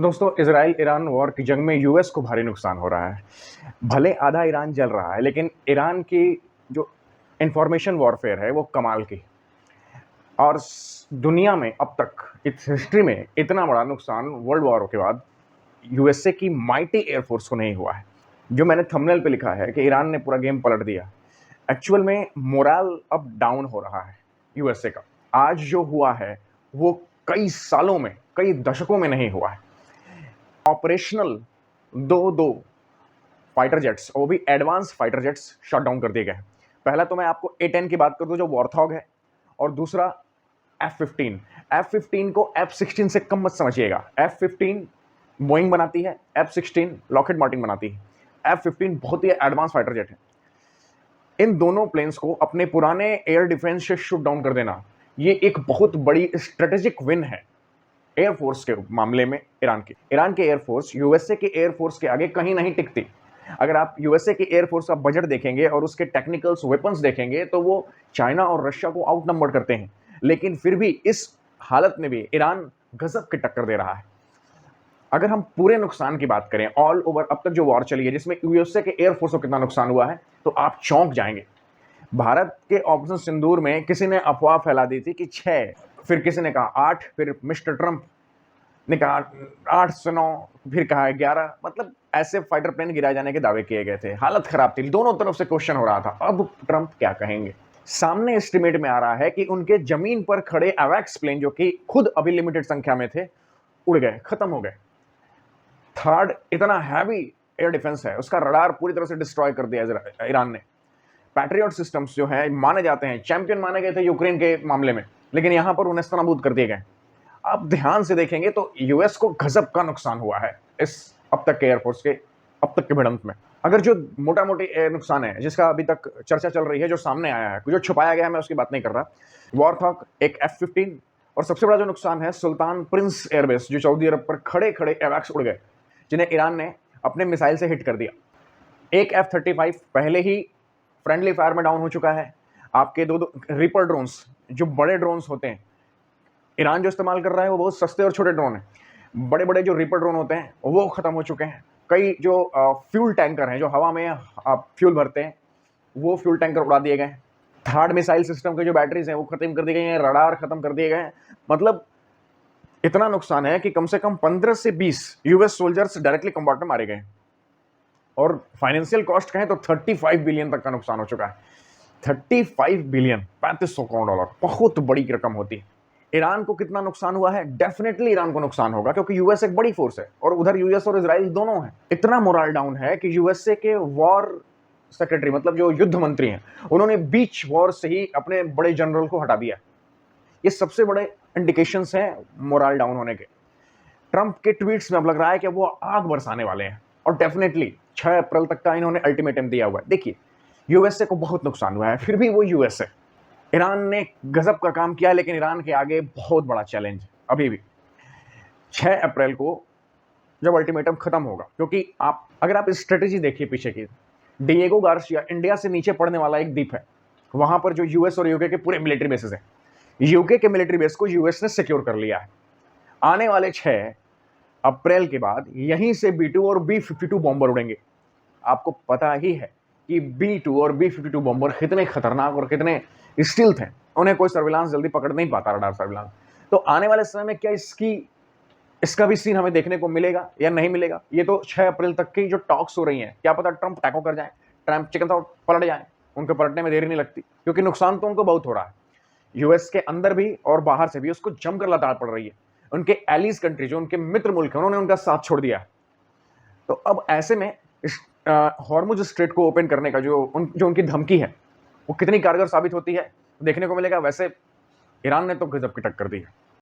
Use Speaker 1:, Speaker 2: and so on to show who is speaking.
Speaker 1: दोस्तों, Israel Iran war की जंग में यूएस को भारी नुकसान हो रहा है। भले आधा ईरान जल रहा है, लेकिन ईरान की जो इंफॉर्मेशन वॉरफेयर है वो कमाल की। और दुनिया में अब तक इस हिस्ट्री में इतना बड़ा नुकसान वर्ल्ड वॉर के बाद यूएसए की माइटी एयरफोर्स को नहीं हुआ है। जो मैंने थंबनेल पे लिखा है कि ईरान ने पूरा गेम पलट दिया, एक्चुअल में मोरल अब डाउन हो रहा है यूएसए का। आज जो हुआ है वो कई सालों में, कई दशकों में नहीं हुआ है। ऑपरेशनल दो फाइटर जेट्स, वो भी advance fighter jets shut down कर दिए गए। पहला तो मैं आपको A-10 की बात कर दूं जो वॉरथॉग है, और दूसरा F-15। F-15 को F-16 से कम मत समझिएगा। F-15 बोइंग बनाती है, F-16 लॉकहीड मार्टिन बनाती है। F-15 बहुत ही एडवांस फाइटर जेट है। इन दोनों प्लेन्स को अपने पुराने एयर डिफेंस से शूट डाउन कर देना, ये एक बहुत बड़ी स्ट्रेटेजिक विन है एयरफोर्स के मामले में ईरान की एयरफोर्स यूएसए के एयरफोर्स के आगे कहीं नहीं टिकती। अगर आप यूएसए की एयरफोर्स का बजट देखेंगे और उसके टेक्निकल्स वेपन्स देखेंगे तो वो चाइना और रशिया को आउट नंबर करते हैं, लेकिन फिर भी इस हालत में भी ईरान गजब की टक्कर दे रहा है। अगर हम पूरे नुकसान की बात करें ऑल ओवर अब तक जो वॉर चली है जिसमें यूएसए के एयरफोर्स को कितना नुकसान हुआ है, तो आप चौंक जाएंगे। भारत के ऑपरेशन सिंदूर में किसी ने अफवाह फैला दी थी कि 6, फिर किसी ने कहा 8, फिर मिस्टर ट्रंप ने कहा 8 से 9, फिर कहा 11। मतलब ऐसे फाइटर प्लेन गिराए जाने के दावे किए गए थे। हालत खराब थी, दोनों तरफ से क्वेश्चन हो रहा था अब ट्रंप क्या कहेंगे। सामने एस्टिमेट में आ रहा है कि उनके जमीन पर खड़े अवैक्स प्लेन जो कि खुद अभी लिमिटेड संख्या में थे, उड़ गए, खत्म हो गए। थर्ड, इतना हैवी एयर डिफेंस है, उसका रडार पूरी तरह से डिस्ट्रॉय कर दिया ईरान ने। पैट्रियट सिस्टम्स जो है माने जाते हैं, चैंपियन माने गए थे यूक्रेन के मामले में, लेकिन यहां पर उन्हें नबूद कर दिए गए। आप ध्यान से देखेंगे तो यूएस को गजब का नुकसान हुआ है इस अब तक के एयरफोर्स के अब तक के भिड़ंत में। अगर जो मोटा मोटी नुकसान है जिसका अभी तक चर्चा चल रही है, जो सामने आया है, जो छुपाया गया है, मैं उसकी बात नहीं कर रहा। वॉरथॉग, एक F-15, और सबसे बड़ा जो नुकसान है सुल्तान प्रिंस एयरबेस, जो सऊदी अरब पर खड़े खड़े एवैक्स उड़ गए, जिन्हें ईरान ने अपने मिसाइल से हिट कर दिया। एक F-35 पहले ही फ्रेंडली फायर में डाउन हो चुका है। आपके दो रिपर ड्रोन्स, जो बड़े ड्रोन्स होते हैं, ईरान जो इस्तेमाल कर रहा है वो बहुत सस्ते और छोटे ड्रोन हैं। बड़े बड़े जो रिपर ड्रोन होते हैं वो खत्म हो चुके हैं। कई जो फ्यूल टैंकर हैं जो हवा में फ्यूल भरते हैं, वो फ्यूल टैंकर उड़ा दिए गए। थर्ड, मिसाइल सिस्टम के जो बैटरीज हैं वो खत्म कर दी गई हैं, रडार खत्म कर दिए गए हैं। मतलब इतना नुकसान है कि कम से कम 15 से 20 यूएस सोल्जर्स डायरेक्टली कम्बाट में मारे गए। और फाइनेंशियल कॉस्ट कहें तो 35 बिलियन तक का नुकसान हो चुका है। 35 बिलियन, 3500 करोड़ डॉलर, बहुत बड़ी रकम होती है। ईरान को कितना नुकसान हुआ है? डेफिनेटली ईरान को नुकसान होगा, क्योंकि यूएस एक बड़ी फोर्स है और उधर यूएस और इजराइल दोनों हैं। इतना मोरल डाउन है कि यूएसए के वॉर सेक्रेटरी, मतलब जो युद्ध मंत्री हैं, उन्होंने बीच वॉर से ही अपने बड़े जनरल को हटा दिया। ये सबसे बड़े इंडिकेशंस हैं मोरल डाउन होने के। ट्रंप के ट्वीट्स में अब लग रहा है कि वो आग बरसाने वाले हैं, और डेफिनेटली 6 अप्रैल तक का इन्होंने अल्टीमेटम दिया हुआ है। देखिए, यूएसए को बहुत नुकसान हुआ है, फिर भी वो यूएसए। ईरान ने गजब का काम किया, लेकिन ईरान के आगे बहुत बड़ा चैलेंज अभी भी। 6 अप्रैल को जब अल्टीमेटम खत्म होगा, क्योंकि अगर आप स्ट्रेटेजी देखिए पीछे की, डिएगो गार्सिया इंडिया से नीचे पड़ने वाला एक द्वीप है, वहां पर जो यूएस और यूके के पूरे मिलिट्री बेसेस हैं, यूके के मिलिट्री बेस को यूएस ने सिक्योर कर लिया है। आने वाले 6 अप्रैल के बाद यहीं से B-2 और B-52 बॉम्बर उड़ेंगे। आपको पता ही है कि B-2 और B-52 बॉम्बर कितने खतरनाक और कितने स्टील्थ हैं, उन्हें कोई सर्विलांस जल्दी पकड़ नहीं पाता, रडार सर्विलांस। तो आने वाले समय में क्या इसका भी सीन हमें देखने को मिलेगा या नहीं मिलेगा, ये तो 6 अप्रैल तक की जो टॉक्स हो रही हैं। क्या पता ट्रंप टैको कर जाए, ट्रंप चिकन साउथ पलट जाए। उनके पलटने में देरी नहीं लगती, क्योंकि नुकसान तो उनको बहुत हो रहा है। यूएस के अंदर भी और बाहर से भी उसको जमकर लताड़ पड़ रही है। उनके एलीज कंट्री, जो उनके मित्र मुल्क हैं, उन्होंने उनका साथ छोड़ दिया। तो अब ऐसे में इस हॉर्मुज स्ट्रेट को ओपन करने का जो उनकी धमकी है, वो कितनी कारगर साबित होती है देखने को मिलेगा। वैसे ईरान ने तो गजब की टक्कर दी है।